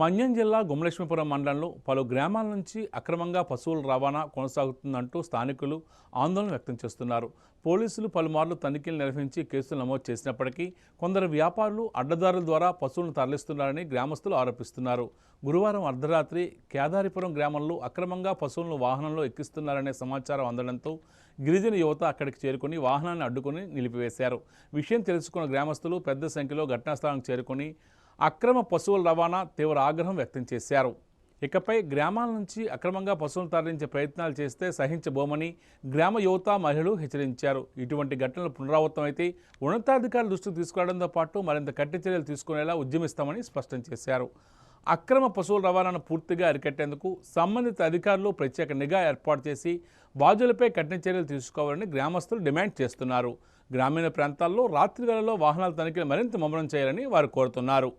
మన్యం జిల్లా గుమ్మలక్ష్మీపురం మండలంలో పలు గ్రామాల నుంచి అక్రమంగా పశువుల రవాణా కొనసాగుతుందంటూ స్థానికులు ఆందోళన వ్యక్తం చేస్తున్నారు. పోలీసులు పలుమార్లు తనిఖీలు నిర్వహించి కేసులు నమోదు చేసినప్పటికీ కొందరు వ్యాపారులు అడ్డదారుల ద్వారా పశువులను తరలిస్తున్నారని గ్రామస్తులు ఆరోపిస్తున్నారు. గురువారం అర్ధరాత్రి కేదారిపురం గ్రామంలో అక్రమంగా పశువులను వాహనంలో ఎక్కిస్తున్నారనే సమాచారం అందడంతో గిరిజన యువత అక్కడికి చేరుకుని వాహనాన్ని అడ్డుకుని నిలిపివేశారు. విషయం తెలుసుకున్న గ్రామస్తులు పెద్ద సంఖ్యలో ఘటనాస్థలానికి చేరుకుని అక్రమ పశువుల రవాణా తీవ్ర ఆగ్రహం వ్యక్తం చేశారు. ఇకపై గ్రామాల నుంచి అక్రమంగా పశువులు తరలించే ప్రయత్నాలు చేస్తే సహించబోమని గ్రామ యువత మహిళలు హెచ్చరించారు. ఇటువంటి ఘటనలు పునరావృతమైతే ఉన్నతాధికారుల దృష్టికి తీసుకురావడంతో పాటు మరింత కఠిన చర్యలు తీసుకునేలా ఉద్యమిస్తామని స్పష్టం చేశారు. అక్రమ పశువుల రవాణాను పూర్తిగా అరికట్టేందుకు సంబంధిత అధికారులు ప్రత్యేక నిఘా ఏర్పాటు చేసి బాధ్యులపై కఠిన చర్యలు తీసుకోవాలని గ్రామస్తులు డిమాండ్ చేస్తున్నారు. గ్రామీణ ప్రాంతాల్లో రాత్రి వేళల్లో వాహనాల తనిఖీలు మరింత ముమ్మరం చేయాలని వారు కోరుతున్నారు.